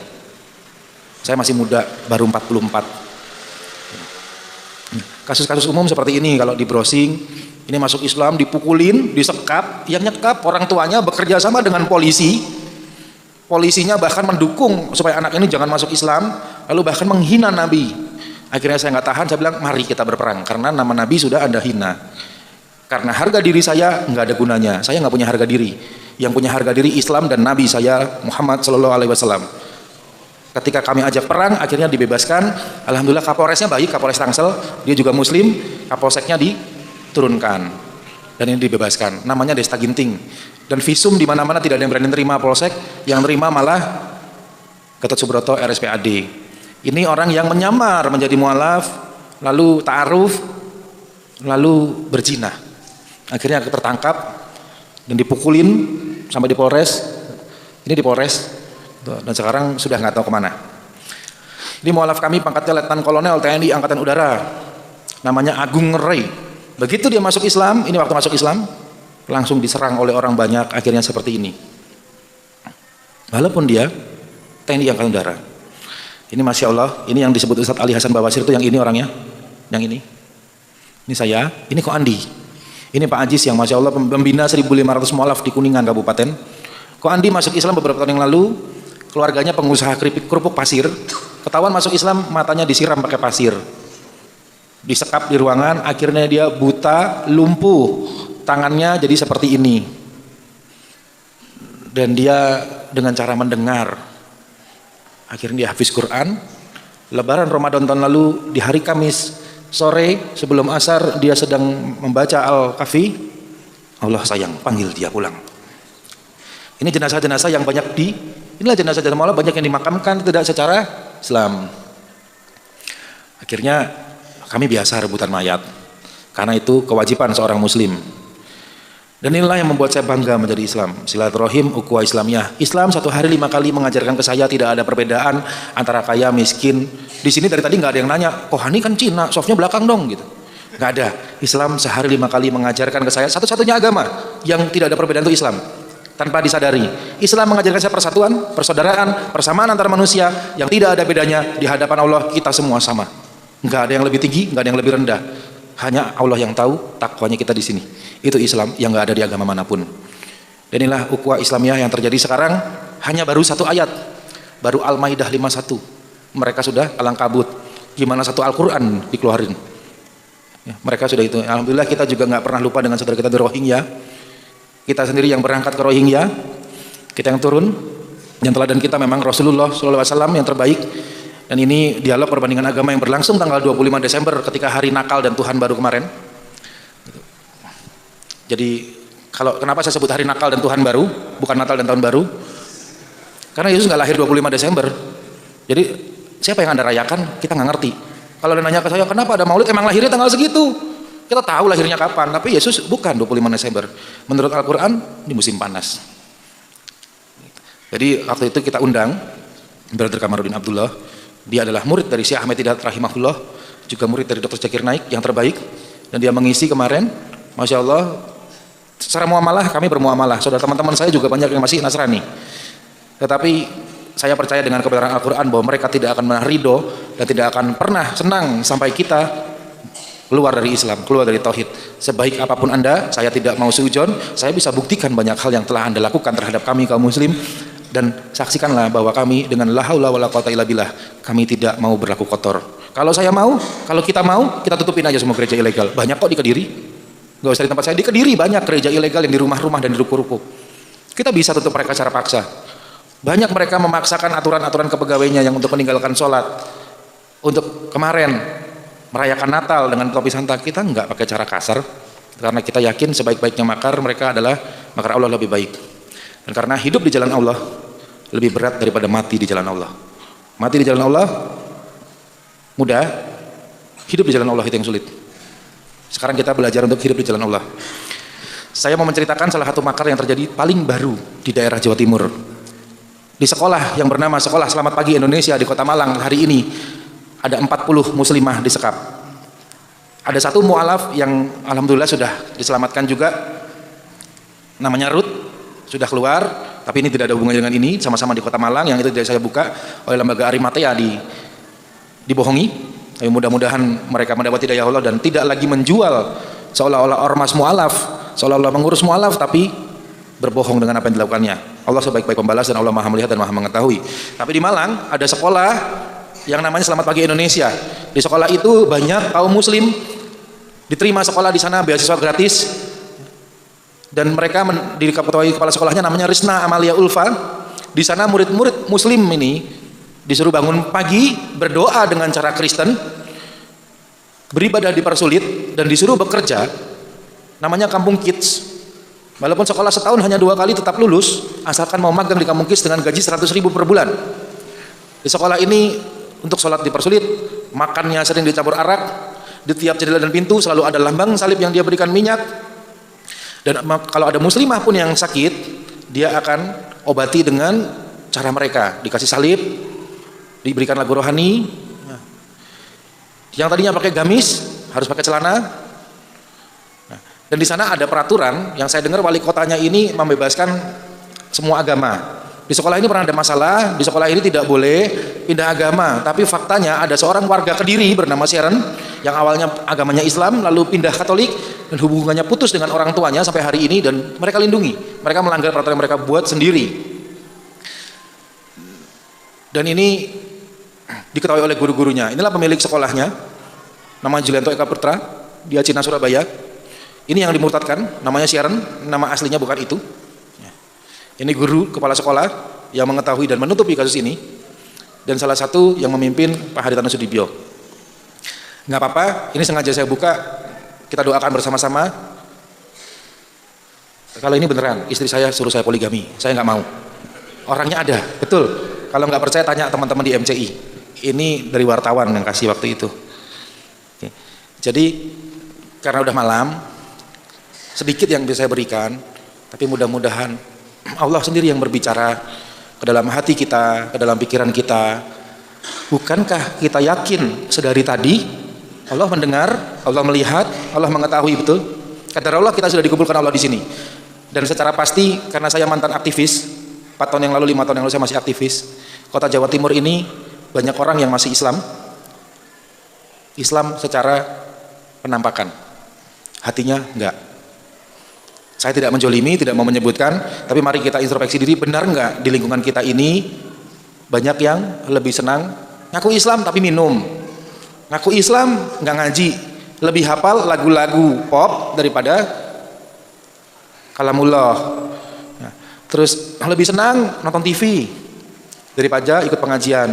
Saya masih muda, baru 44. Kasus-kasus umum seperti ini kalau di browsing, ini masuk Islam dipukulin, disekap, yang nyekap orang tuanya bekerja sama dengan polisi. Polisinya bahkan mendukung supaya anak ini jangan masuk Islam, lalu bahkan menghina Nabi. Akhirnya saya nggak tahan, saya bilang mari kita berperang karena nama Nabi sudah Anda hina. Karena harga diri saya nggak ada gunanya, saya nggak punya harga diri. Yang punya harga diri Islam dan Nabi saya Muhammad Shallallahu Alaihi Wasallam. Ketika kami ajak perang, akhirnya dibebaskan. Alhamdulillah Kapolresnya baik, Kapolres Tangsel, dia juga Muslim. Kapolseknya diturunkan dan ini dibebaskan. Namanya Desta Ginting. Dan visum di mana-mana tidak ada yang berani terima polsek, yang terima malah Gatot Subroto RSPAD. Ini orang yang menyamar menjadi mu'alaf, lalu ta'aruf, lalu berzina. Akhirnya tertangkap dan dipukulin sampai di Polres. Ini di Polres dan sekarang sudah nggak tahu kemana. Ini mu'alaf kami pangkatnya Letnan Kolonel TNI Angkatan Udara, namanya Agung Rey. Begitu dia masuk Islam, ini waktu masuk Islam langsung diserang oleh orang banyak, akhirnya seperti ini. Walaupun dia TNI Angkatan Udara. Ini Masya Allah, ini yang disebut Ustadz Ali Hasan Bawasir itu yang ini orangnya, yang ini. Ini saya, ini Ko Andi. Ini Pak Ajis yang Masya Allah pembina 1.500 mu'alaf di Kuningan Kabupaten. Ko Andi masuk Islam beberapa tahun yang lalu, keluarganya pengusaha kerupuk pasir. Ketahuan masuk Islam, matanya disiram pakai pasir. Disekap di ruangan, akhirnya dia buta, lumpuh. tangannya jadi seperti ini. Dan dia dengan cara mendengar, akhirnya dia hafiz Quran. Lebaran Ramadan tahun lalu di hari Kamis sore sebelum asar dia sedang membaca Al-Kahfi. Allah sayang, panggil dia pulang. Ini jenazah-jenazah yang inilah jenazah-jenazah malah banyak yang dimakamkan tidak secara Islam. Akhirnya kami biasa rebutan mayat, karena itu kewajiban seorang muslim. Dan inilah yang membuat saya bangga menjadi Islam. Silaturahim, ukhuwah Islamiyah. Islam 1 hari 5 kali mengajarkan ke saya tidak ada perbedaan antara kaya miskin. Di sini dari tadi nggak ada yang nanya, kok Hani kan Cina, softnya belakang dong gitu. Nggak ada. Islam sehari 5 kali mengajarkan ke saya satu-satunya agama yang tidak ada perbedaan itu Islam. Tanpa disadari, Islam mengajarkan saya persatuan, persaudaraan, persamaan antar manusia yang tidak ada bedanya di hadapan Allah. Kita semua sama. Nggak ada yang lebih tinggi, nggak ada yang lebih rendah. Hanya Allah yang tahu takwanya kita di sini. Itu Islam yang nggak ada di agama manapun. Dan inilah ukhuwah Islamiyah yang terjadi sekarang. Hanya baru 1 ayat, baru Al-Maidah 51. Mereka sudah kalang kabut. Gimana 1 Al-Quran dikeluarin? Ya, mereka sudah itu. Alhamdulillah kita juga nggak pernah lupa dengan saudara kita di Rohingya. Kita sendiri yang berangkat ke Rohingya, kita yang turun. Yang teladan kita memang Rasulullah SAW yang terbaik. Dan ini dialog perbandingan agama yang berlangsung tanggal 25 Desember ketika hari Natal dan Tuhan Baru kemarin. Jadi kenapa saya sebut hari Natal dan Tuhan Baru, bukan Natal dan Tahun Baru? Karena Yesus nggak lahir 25 Desember. Jadi siapa yang Anda rayakan? Kita nggak ngerti. Kalau Anda nanya ke saya, kenapa ada Maulid? Emang lahirnya tanggal segitu. Kita tahu lahirnya kapan, tapi Yesus bukan 25 Desember. Menurut Al-Quran, di musim panas. Jadi waktu itu kita undang Brother Kamarudin Abdullah. Dia adalah murid dari Syekh Ahmed Hidayat rahimahullah, juga murid dari Dr. Zakir Naik yang terbaik. Dan dia mengisi kemarin, Masya Allah, secara muamalah kami bermuamalah. Saudara teman-teman saya juga banyak yang masih Nasrani. Tetapi saya percaya dengan kebenaran Al-Quran bahwa mereka tidak akan pernah ridho dan tidak akan pernah senang sampai kita keluar dari Islam, keluar dari Tauhid. Sebaik apapun Anda, saya tidak mau suudzon, saya bisa buktikan banyak hal yang telah Anda lakukan terhadap kami kaum muslim. Dan saksikanlah bahwa kami dengan la haula wala quwata illa billah, kami tidak mau berlaku kotor. Kalau saya mau, kalau kita mau, kita tutupin aja semua gereja ilegal. Banyak kok di Kediri. Gak usah di tempat saya, di Kediri banyak gereja ilegal yang di rumah-rumah dan di ruko-ruko. Kita bisa tutup mereka secara paksa. Banyak mereka memaksakan aturan-aturan kepegawainya yang untuk meninggalkan sholat. Untuk kemarin merayakan Natal dengan topi Santa, kita nggak pakai cara kasar, karena kita yakin sebaik-baiknya makar mereka adalah makar Allah lebih baik. Dan karena hidup di jalan Allah lebih berat daripada mati di jalan Allah. Mati di jalan Allah mudah, hidup di jalan Allah itu yang sulit. Sekarang kita belajar untuk hidup di jalan Allah. Saya mau menceritakan salah satu makar yang terjadi paling baru di daerah Jawa Timur. Di sekolah yang bernama Sekolah Selamat Pagi Indonesia di Kota Malang hari ini ada 40 muslimah disekap. Ada satu mu'alaf yang alhamdulillah sudah diselamatkan juga, namanya Ruth, sudah keluar, tapi ini tidak ada hubungan dengan ini, sama-sama di Kota Malang, yang itu tidak saya buka oleh lembaga Arimatea dibohongi. Tapi mudah-mudahan mereka mendapat hidayah Allah dan tidak lagi menjual seolah-olah ormas mu'alaf, seolah-olah mengurus mu'alaf, tapi berbohong dengan apa yang dilakukannya. Allah sebaik-baik pembalas dan Allah maha melihat dan maha mengetahui. Tapi di Malang ada sekolah yang namanya Selamat Pagi Indonesia. Di sekolah itu banyak kaum muslim diterima sekolah di sana, beasiswa gratis. Dan mereka diketuai kepala sekolahnya namanya Risna Amalia Ulfa. Di sana murid-murid muslim ini disuruh bangun pagi, berdoa dengan cara Kristen, beribadah dipersulit, dan disuruh bekerja. Namanya Kampung Kids. Walaupun sekolah setahun hanya 2 kali tetap lulus, asalkan mau magang di Kampung Kids dengan gaji 100.000 per bulan. Di sekolah ini untuk sholat dipersulit, makannya sering dicampur arak, di tiap jendela dan pintu selalu ada lambang salib yang dia berikan minyak. Dan kalau ada muslimah pun yang sakit, dia akan obati dengan cara mereka, dikasih salib, diberikan lagu rohani. Yang tadinya pakai gamis harus pakai celana. Dan di sana ada peraturan yang saya dengar wali kotanya ini membebaskan semua agama. Di sekolah ini pernah ada masalah, di sekolah ini tidak boleh pindah agama, tapi faktanya ada seorang warga Kediri bernama Sharon yang awalnya agamanya Islam lalu pindah Katolik dan hubungannya putus dengan orang tuanya sampai hari ini, dan mereka lindungi. Mereka melanggar peraturan yang mereka buat sendiri. Dan ini diketahui oleh guru-gurunya. Inilah pemilik sekolahnya, namanya Julianto Eka Putra, dia Cina Surabaya. Ini yang dimurtadkan, namanya Sharon, nama aslinya bukan itu. Ini guru kepala sekolah yang mengetahui dan menutupi kasus ini, dan salah satu yang memimpin Pak Haritano Sudibyo. Nggak apa-apa, ini sengaja saya buka, kita doakan bersama-sama. Kalau ini beneran, istri saya suruh saya poligami, saya nggak mau. Orangnya ada, betul. Kalau nggak percaya tanya teman-teman di MCI. Ini dari wartawan yang kasih waktu itu. Oke. Jadi karena udah malam, sedikit yang bisa saya berikan, tapi mudah-mudahan Allah sendiri yang berbicara ke dalam hati kita, ke dalam pikiran kita. Bukankah kita yakin sedari tadi Allah mendengar, Allah melihat, Allah mengetahui betul? Kata Allah kita sudah dikumpulkan Allah di sini. Dan secara pasti karena saya mantan aktivis, 4 tahun yang lalu, 5 tahun yang lalu saya masih aktivis. Kota Jawa Timur ini banyak orang yang masih Islam. Islam secara penampakan, hatinya enggak. Saya tidak menjolimi, tidak mau menyebutkan, tapi mari kita introspeksi diri, benar nggak di lingkungan kita ini banyak yang lebih senang ngaku Islam tapi minum, ngaku Islam nggak ngaji, lebih hafal lagu-lagu pop daripada kalamullah. Nah, terus lebih senang nonton TV daripada ikut pengajian.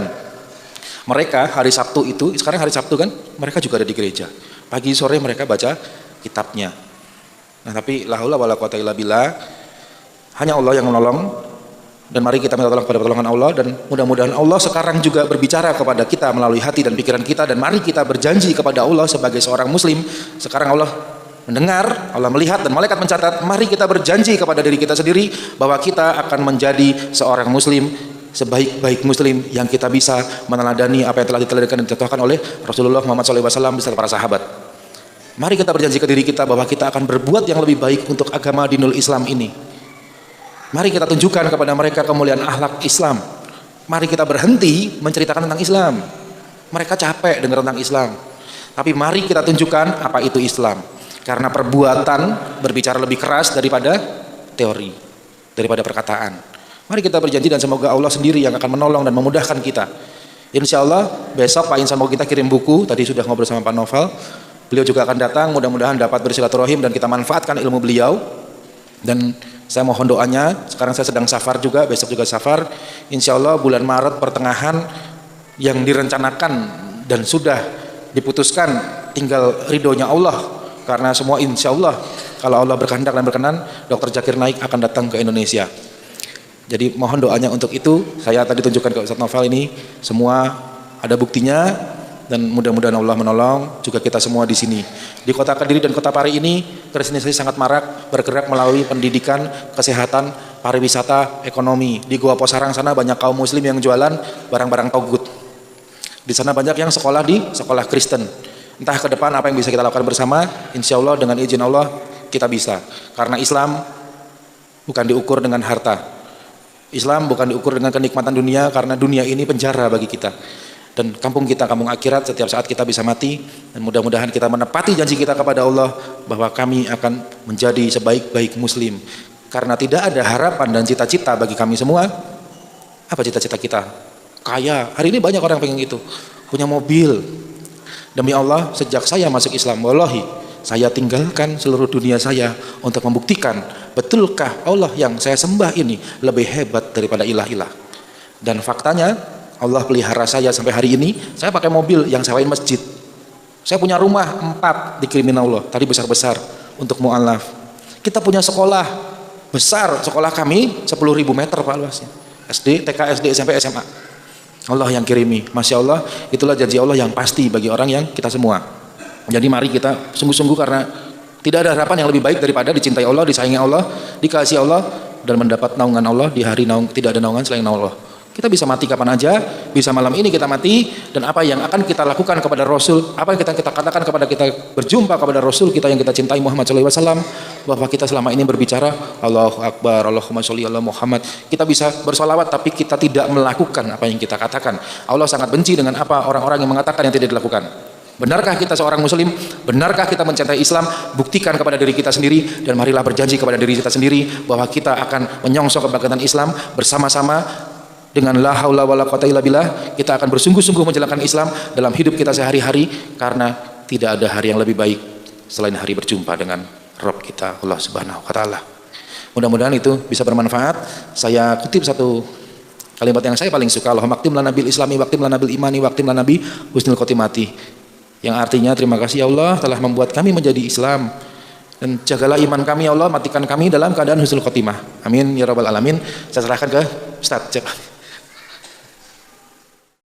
Mereka hari Sabtu itu, sekarang hari Sabtu kan, mereka juga ada di gereja. Pagi sore mereka baca kitabnya. Nah, tapi la haula wala quwata illa billah, hanya Allah yang menolong, dan mari kita minta tolong kepada pertolongan Allah, dan mudah-mudahan Allah sekarang juga berbicara kepada kita melalui hati dan pikiran kita, dan mari kita berjanji kepada Allah sebagai seorang muslim. Sekarang Allah mendengar, Allah melihat, dan malaikat mencatat. Mari kita berjanji kepada diri kita sendiri bahwa kita akan menjadi seorang muslim, sebaik-baik muslim yang kita bisa meneladani apa yang telah diteladankan dan dicontohkan oleh Rasulullah Muhammad SAW beserta para sahabat. Mari kita berjanji ke diri kita bahwa kita akan berbuat yang lebih baik untuk agama dinul Islam ini. Mari kita tunjukkan kepada mereka kemuliaan akhlak Islam. Mari kita berhenti menceritakan tentang Islam. Mereka capek dengar tentang Islam. Tapi mari kita tunjukkan apa itu Islam. Karena perbuatan berbicara lebih keras daripada teori, daripada perkataan. Mari kita berjanji, dan semoga Allah sendiri yang akan menolong dan memudahkan kita. Insya Allah besok Pak Insan mau kita kirim buku. Tadi sudah ngobrol sama Pak Novel. Beliau juga akan datang, mudah-mudahan dapat bersilaturahim dan kita manfaatkan ilmu beliau. Dan saya mohon doanya, sekarang saya sedang safar juga, besok juga safar. Insya Allah bulan Maret pertengahan yang direncanakan dan sudah diputuskan, tinggal ridhonya Allah. Karena semua insya Allah, kalau Allah berkehendak dan berkenan, Dr. Zakir Naik akan datang ke Indonesia. Jadi mohon doanya untuk itu. Saya tadi tunjukkan ke Ustadz Novel ini, semua ada buktinya. Dan mudah-mudahan Allah menolong juga kita semua di sini. Di Kota Kediri dan Kota Pari ini, kristenisasi sangat marak, bergerak melalui pendidikan, kesehatan, pariwisata, ekonomi. Di Gua Posarang sana banyak kaum muslim yang jualan barang-barang togut. Di sana banyak yang sekolah di sekolah Kristen. Entah ke depan apa yang bisa kita lakukan bersama, insya Allah dengan izin Allah kita bisa. Karena Islam bukan diukur dengan harta. Islam bukan diukur dengan kenikmatan dunia, karena dunia ini penjara bagi kita. Dan kampung kita, kampung akhirat, setiap saat kita bisa mati. Dan mudah-mudahan kita menepati janji kita kepada Allah bahwa kami akan menjadi sebaik-baik muslim. Karena tidak ada harapan dan cita-cita bagi kami semua. Apa cita-cita kita? Kaya. Hari ini banyak orang pengen itu, punya mobil. Demi Allah, sejak saya masuk Islam, wallahi saya tinggalkan seluruh dunia saya untuk membuktikan betulkah Allah yang saya sembah ini lebih hebat daripada ilah-ilah. Dan faktanya Allah pelihara saya sampai hari ini. Saya pakai mobil yang sewain masjid. Saya punya rumah 4 di Kriminallah, tadi besar-besar untuk mu'alaf. Kita punya sekolah besar, sekolah kami 10.000 meter Pak luasnya. SD, TK, SD, SMP, SMA. Allah yang kirimi. Masya Allah, itulah janji Allah yang pasti bagi orang yang kita semua. Jadi mari kita sungguh-sungguh, karena tidak ada harapan yang lebih baik daripada dicintai Allah, disayangi Allah, dikasihi Allah, dan mendapat naungan Allah di hari tidak ada naungan selain Allah. Kita bisa mati kapan aja, bisa malam ini kita mati, dan apa yang akan kita lakukan kepada Rasul, apa yang kita katakan kepada kita berjumpa kepada Rasul kita yang kita cintai Muhammad SAW, bahwa kita selama ini berbicara Allahu Akbar, Allahumma sholli ala Muhammad. Kita bisa bersolawat tapi kita tidak melakukan apa yang kita katakan. Allah sangat benci dengan apa orang-orang yang mengatakan yang tidak dilakukan. Benarkah kita seorang muslim? Benarkah kita mencintai Islam? Buktikan kepada diri kita sendiri, dan marilah berjanji kepada diri kita sendiri bahwa kita akan menyongsong kebangkitan Islam bersama-sama. Dengan la haula wala quwata illa billah, kita akan bersungguh-sungguh menjalankan Islam dalam hidup kita sehari-hari, karena tidak ada hari yang lebih baik selain hari berjumpa dengan Rabb kita Allah Subhanahu wa taala. Mudah-mudahan itu bisa bermanfaat. Saya kutip satu kalimat yang saya paling suka, Allahumma aktim lana bil islami waqtim lana bil imani waqtim lana bi husnul khotimati. Yang artinya terima kasih ya Allah telah membuat kami menjadi Islam, dan jagalah iman kami ya Allah, matikan kami dalam keadaan husnul khotimah. Amin ya rabbal alamin. Saya serahkan ke Ustaz.